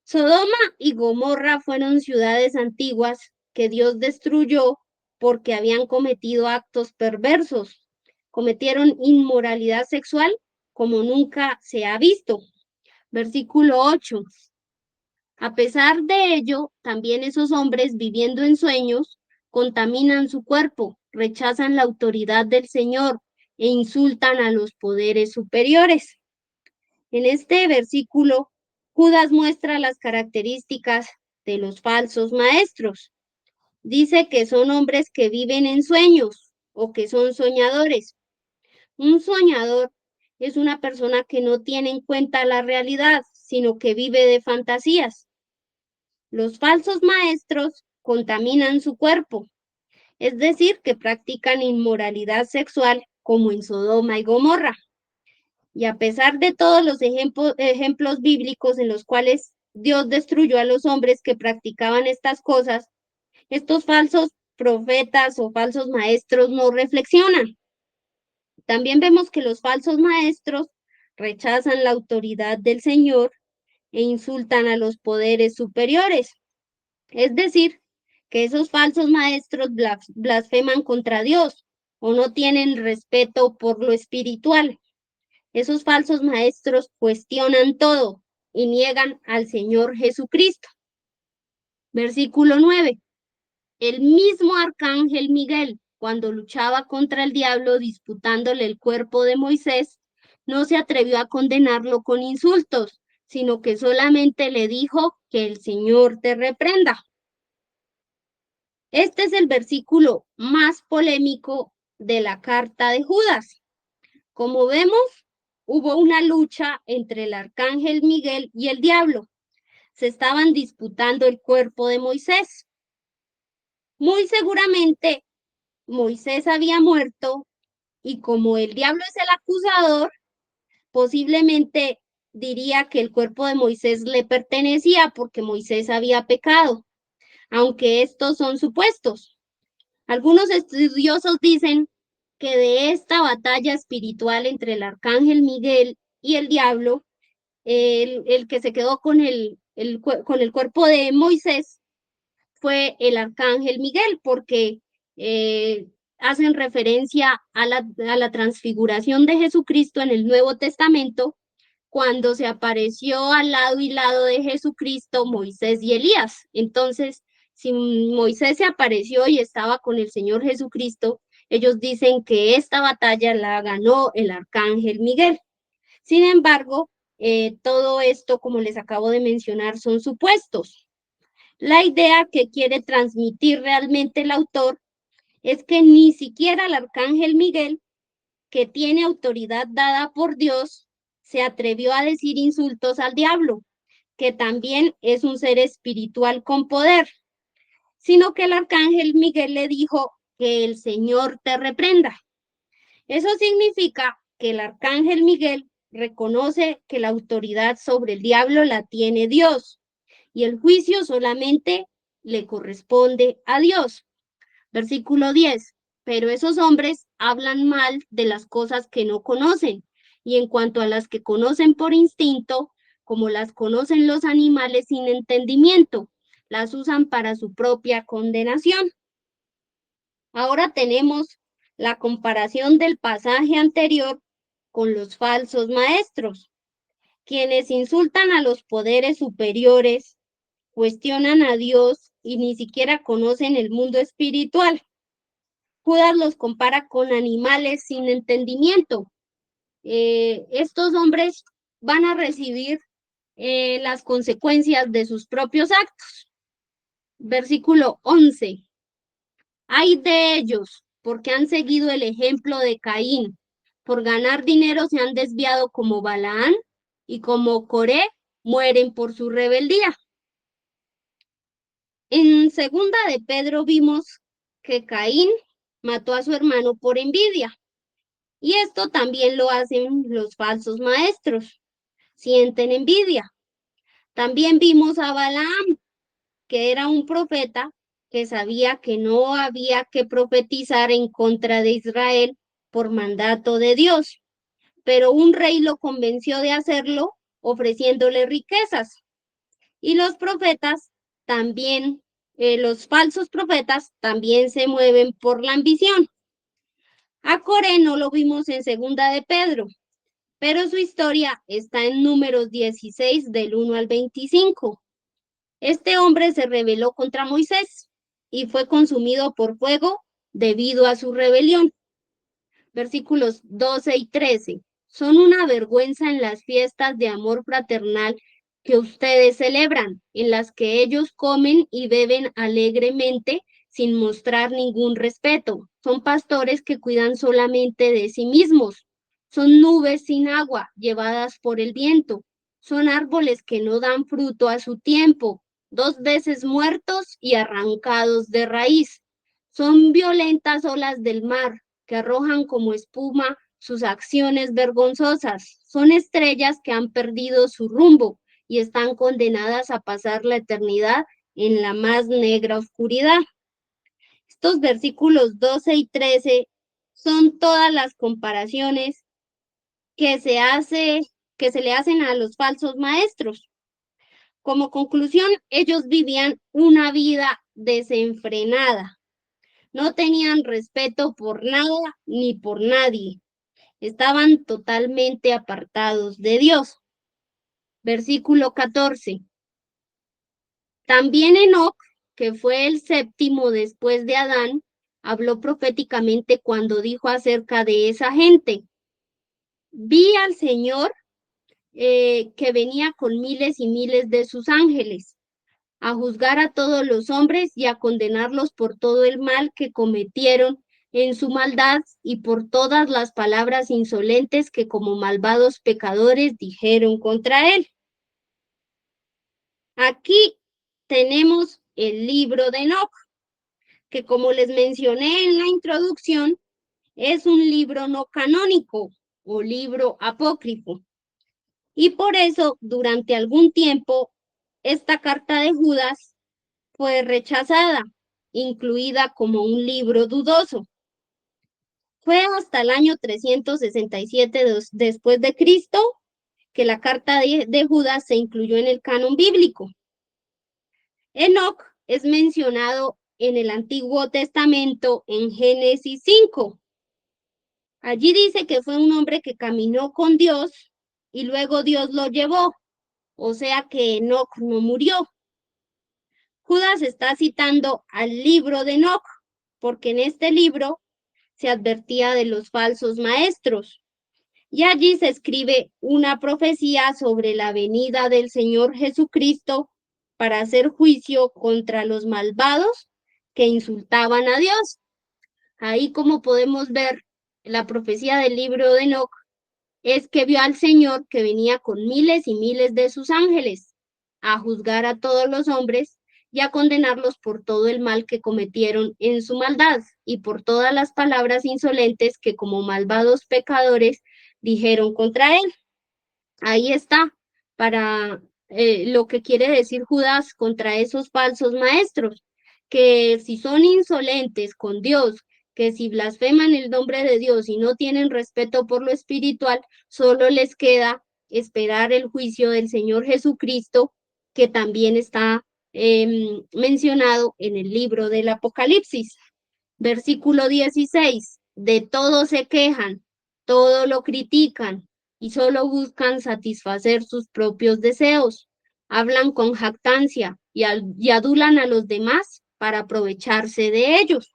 A: Sodoma y Gomorra fueron ciudades antiguas que Dios destruyó porque habían cometido actos perversos. Cometieron inmoralidad sexual como nunca se ha visto. Versículo 8. A pesar de ello, también esos hombres viviendo en sueños contaminan su cuerpo, rechazan la autoridad del Señor e insultan a los poderes superiores. En este versículo, Judas muestra las características de los falsos maestros. Dice que son hombres que viven en sueños o que son soñadores. Un soñador es una persona que no tiene en cuenta la realidad, sino que vive de fantasías. Los falsos maestros contaminan su cuerpo, es decir, que practican inmoralidad sexual como en Sodoma y Gomorra. Y a pesar de todos los ejemplos bíblicos en los cuales Dios destruyó a los hombres que practicaban estas cosas, estos falsos profetas o falsos maestros no reflexionan. También vemos que los falsos maestros rechazan la autoridad del Señor e insultan a los poderes superiores. Es decir, que esos falsos maestros blasfeman contra Dios o no tienen respeto por lo espiritual. Esos falsos maestros cuestionan todo y niegan al Señor Jesucristo. Versículo 9. El mismo arcángel Miguel, cuando luchaba contra el diablo disputándole el cuerpo de Moisés, no se atrevió a condenarlo con insultos, sino que solamente le dijo que el Señor te reprenda. Este es el versículo más polémico de la carta de Judas. Como vemos, hubo una lucha entre el arcángel Miguel y el diablo. Se estaban disputando el cuerpo de Moisés. Muy seguramente Moisés había muerto y como el diablo es el acusador, posiblemente diría que el cuerpo de Moisés le pertenecía porque Moisés había pecado. aunque estos son supuestos. Algunos estudiosos dicen que de esta batalla espiritual entre el arcángel Miguel y el diablo, el que se quedó con con el cuerpo de Moisés fue el arcángel Miguel, porque eh, hacen referencia a la transfiguración de Jesucristo en el Nuevo Testamento, cuando se apareció al lado y lado de Jesucristo Moisés y Elías. Entonces, si Moisés se apareció y estaba con el Señor Jesucristo, ellos dicen que esta batalla la ganó el arcángel Miguel. Sin embargo, todo esto, como les acabo de mencionar, son supuestos. La idea que quiere transmitir realmente el autor es que ni siquiera el arcángel Miguel, que tiene autoridad dada por Dios, se atrevió a decir insultos al diablo, que también es un ser espiritual con poder, sino que el arcángel Miguel le dijo que el Señor te reprenda. Eso significa que el arcángel Miguel reconoce que la autoridad sobre el diablo la tiene Dios y el juicio solamente le corresponde a Dios. Versículo 10. Pero esos hombres hablan mal de las cosas que no conocen, y en cuanto a las que conocen por instinto, como las conocen los animales sin entendimiento, las usan para su propia condenación. Ahora tenemos la comparación del pasaje anterior con los falsos maestros, quienes insultan a los poderes superiores, cuestionan a Dios y ni siquiera conocen el mundo espiritual. Judas los compara con animales sin entendimiento. Estos hombres van a recibir las consecuencias de sus propios actos. Versículo 11. Hay de ellos, porque han seguido el ejemplo de Caín. Por ganar dinero se han desviado como Balaán y como Coré mueren por su rebeldía. En segunda de Pedro vimos que Caín mató a su hermano por envidia. Y esto también lo hacen los falsos maestros. Sienten envidia. También vimos a Balaam, que era un profeta que sabía que no había que profetizar en contra de Israel por mandato de Dios, pero un rey lo convenció de hacerlo ofreciéndole riquezas. Y los profetas también, los falsos profetas también se mueven por la ambición. A Coré no lo vimos en segunda de Pedro, pero su historia está en Números 16 del 1 al 25. Este hombre se rebeló contra Moisés y fue consumido por fuego debido a su rebelión. Versículos 12 y 13. Son una vergüenza en las fiestas de amor fraternal que ustedes celebran, en las que ellos comen y beben alegremente sin mostrar ningún respeto. Son pastores que cuidan solamente de sí mismos. Son nubes sin agua llevadas por el viento. Son árboles que no dan fruto a su tiempo, 2 veces muertos y arrancados de raíz. Son violentas olas del mar que arrojan como espuma sus acciones vergonzosas. Son estrellas que han perdido su rumbo y están condenadas a pasar la eternidad en la más negra oscuridad. Estos versículos 12 y 13 son todas las comparaciones que que se le hacen a los falsos maestros. Como conclusión, ellos vivían una vida desenfrenada. No tenían respeto por nada ni por nadie. Estaban totalmente apartados de Dios. Versículo 14. También Enoc, que fue el séptimo después de Adán, habló proféticamente cuando dijo acerca de esa gente: vi al Señor que venía con miles y miles de sus ángeles a juzgar a todos los hombres y a condenarlos por todo el mal que cometieron en su maldad y por todas las palabras insolentes que como malvados pecadores dijeron contra él. Aquí tenemos el libro de Enoc, que como les mencioné en la introducción, es un libro no canónico o libro apócrifo. Y por eso, durante algún tiempo, esta carta de Judas fue rechazada, incluida como un libro dudoso. Fue hasta el año 367 después de Cristo que la carta de Judas se incluyó en el canon bíblico. Enoc es mencionado en el Antiguo Testamento en Génesis 5. Allí dice que fue un hombre que caminó con Dios y luego Dios lo llevó, o sea que Enoc no murió. Judas está citando al libro de Enoc, porque en este libro se advertía de los falsos maestros. Y allí se escribe una profecía sobre la venida del Señor Jesucristo para hacer juicio contra los malvados que insultaban a Dios. Ahí, como podemos ver, la profecía del libro de Enoc es que vio al Señor que venía con miles y miles de sus ángeles a juzgar a todos los hombres y a condenarlos por todo el mal que cometieron en su maldad y por todas las palabras insolentes que como malvados pecadores dijeron contra él. Ahí está, para lo que quiere decir Judas contra esos falsos maestros, que si son insolentes con Dios, que si blasfeman el nombre de Dios y no tienen respeto por lo espiritual, solo les queda esperar el juicio del Señor Jesucristo, que también está mencionado en el libro del Apocalipsis. Versículo 16, de todo se quejan, todo lo critican y solo buscan satisfacer sus propios deseos. Hablan con jactancia y adulan a los demás para aprovecharse de ellos.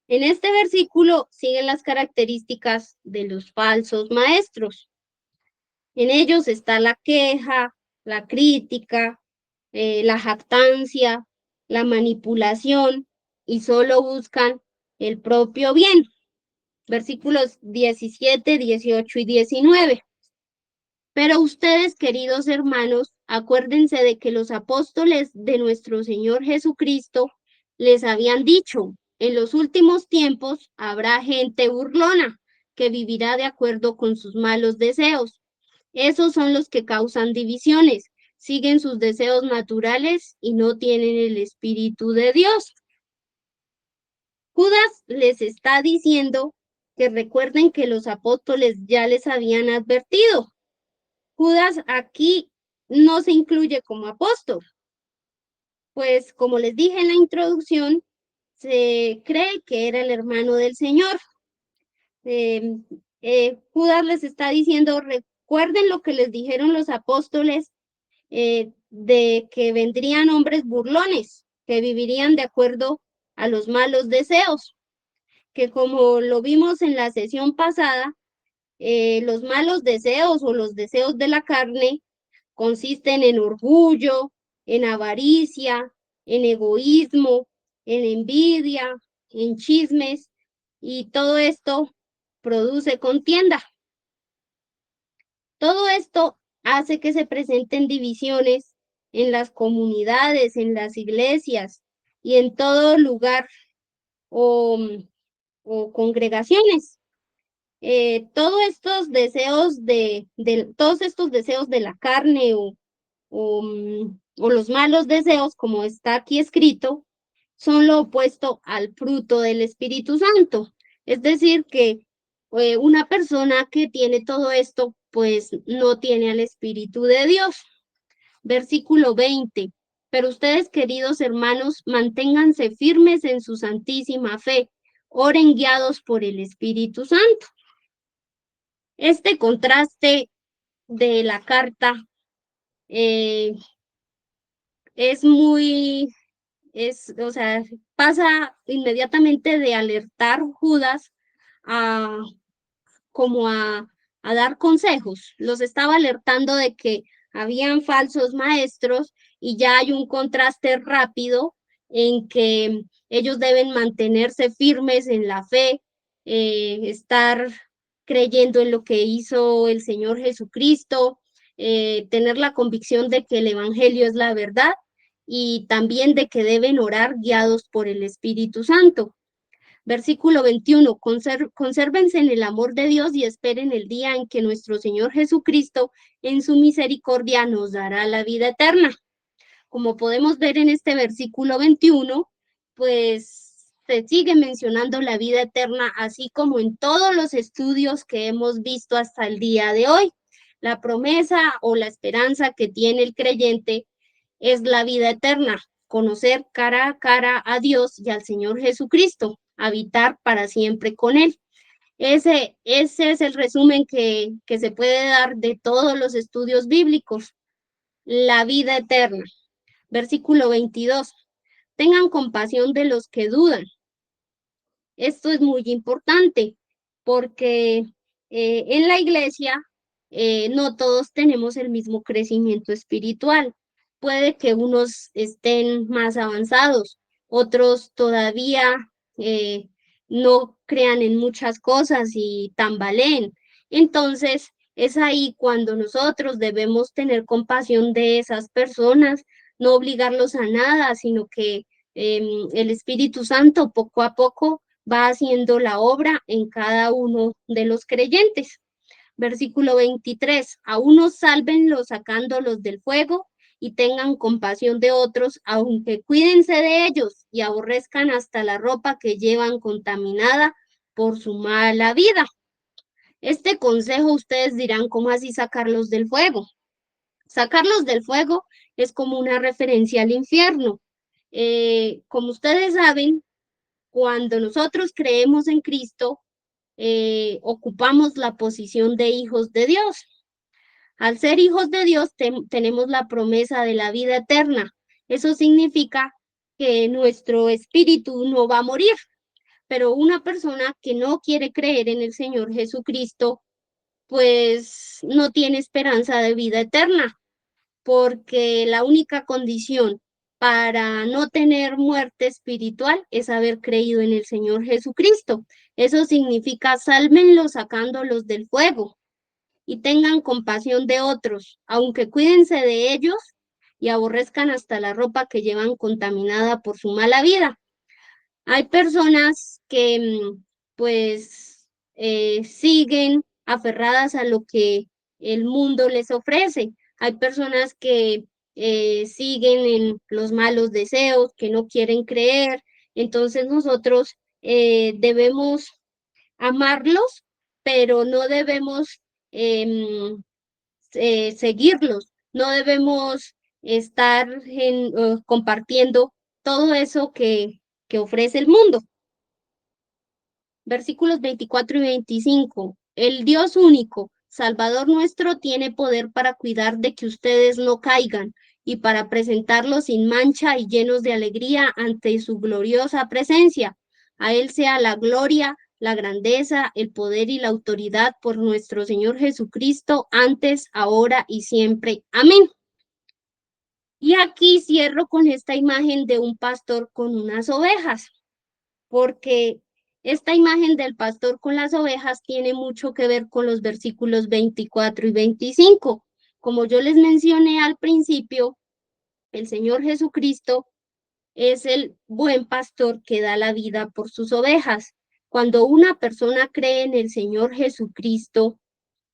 A: En este versículo siguen las características de los falsos maestros. En ellos está la queja, la crítica, la jactancia, la manipulación y solo buscan el propio bien. Versículos 17, 18 y 19. Pero ustedes, queridos hermanos, acuérdense de que los apóstoles de nuestro Señor Jesucristo les habían dicho, en los últimos tiempos habrá gente burlona que vivirá de acuerdo con sus malos deseos. Esos son los que causan divisiones, siguen sus deseos naturales y no tienen el Espíritu de Dios. Judas les está diciendo que recuerden que los apóstoles ya les habían advertido. Judas aquí no se incluye como apóstol, pues como les dije en la introducción, se cree que era el hermano del Señor. Judas les está diciendo, recuerden lo que les dijeron los apóstoles, de que vendrían hombres burlones, que vivirían de acuerdo a los malos deseos, que como lo vimos en la sesión pasada, los malos deseos o los deseos de la carne consisten en orgullo, en avaricia, en egoísmo, en envidia, en chismes, y todo esto produce contienda. Todo esto hace que se presenten divisiones en las comunidades, en las iglesias y en todo lugar o, o congregaciones. Todos estos deseos todos estos deseos de la carne o los malos deseos, como está aquí escrito, son lo opuesto al fruto del Espíritu Santo. Es decir, que una persona que tiene todo esto, pues no tiene al Espíritu de Dios. Versículo 20. Pero ustedes, queridos hermanos, manténganse firmes en su santísima fe, oren guiados por el Espíritu Santo. Este contraste de la carta es muy, o sea, pasa inmediatamente de alertar Judas a como a dar consejos. Los estaba alertando de que habían falsos maestros y ya hay un contraste rápido en que ellos deben mantenerse firmes en la fe, estar creyendo en lo que hizo el Señor Jesucristo, tener la convicción de que el Evangelio es la verdad y también de que deben orar guiados por el Espíritu Santo. Versículo 21, consérvense en el amor de Dios y esperen el día en que nuestro Señor Jesucristo en su misericordia nos dará la vida eterna. como podemos ver en este versículo 21, pues se sigue mencionando la vida eterna, así como en todos los estudios que hemos visto hasta el día de hoy. La promesa o la esperanza que tiene el creyente es la vida eterna, conocer cara a cara a Dios y al Señor Jesucristo, habitar para siempre con Él. Ese es el resumen que se puede dar de todos los estudios bíblicos, la vida eterna. Versículo 22. Tengan compasión de los que dudan. Esto es muy importante porque en la iglesia no todos tenemos el mismo crecimiento espiritual. Puede que unos estén más avanzados, otros todavía eh, no crean en muchas cosas y tambaleen. Entonces, es ahí cuando nosotros debemos tener compasión de esas personas, no obligarlos a nada, sino que el Espíritu Santo poco a poco va haciendo la obra en cada uno de los creyentes. Versículo 23, a unos sálvenlos sacándolos del fuego y tengan compasión de otros, aunque cuídense de ellos y aborrezcan hasta la ropa que llevan contaminada por su mala vida. Este consejo ustedes dirán, ¿cómo así sacarlos del fuego? Sacarlos del fuego es como una referencia al infierno. Como ustedes saben, cuando nosotros creemos en Cristo, ocupamos la posición de hijos de Dios. Al ser hijos de Dios, tenemos la promesa de la vida eterna. Eso significa que nuestro espíritu no va a morir, pero una persona que no quiere creer en el Señor Jesucristo, pues no tiene esperanza de vida eterna, porque la única condición para no tener muerte espiritual es haber creído en el Señor Jesucristo. Eso significa sálvenlos sacándolos del fuego y tengan compasión de otros, aunque cuídense de ellos y aborrezcan hasta la ropa que llevan contaminada por su mala vida. Hay personas que pues siguen aferradas a lo que el mundo les ofrece. Hay personas que siguen en los malos deseos, que no quieren creer. Entonces nosotros debemos amarlos, pero no debemos seguirlos, no debemos estar compartiendo todo eso que ofrece el mundo. Versículos 24 y 25. El Dios único, Salvador nuestro, tiene poder para cuidar de que ustedes no caigan y para presentarlos sin mancha y llenos de alegría ante su gloriosa presencia. A Él sea la gloria, la grandeza, el poder y la autoridad por nuestro Señor Jesucristo, antes, ahora y siempre. Amén. Y aquí cierro con esta imagen de un pastor con unas ovejas, porque esta imagen del pastor con las ovejas tiene mucho que ver con los versículos 24 y 25. Como yo les mencioné al principio, el Señor Jesucristo es el buen pastor que da la vida por sus ovejas. Cuando una persona cree en el Señor Jesucristo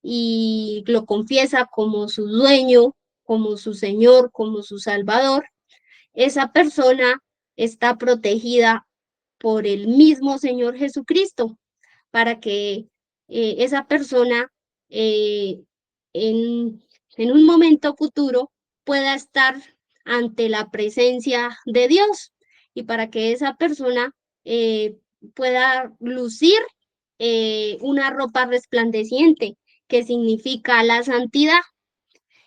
A: y lo confiesa como su dueño, como su Señor, como su Salvador, esa persona está protegida por el mismo Señor Jesucristo, para que esa persona eh, en, en un momento futuro pueda estar ante la presencia de Dios y para que esa persona eh, pueda lucir una ropa resplandeciente, que significa la santidad.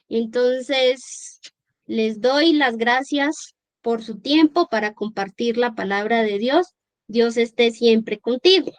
A: Entonces, les doy las gracias por su tiempo para compartir la palabra de Dios. Dios esté siempre contigo.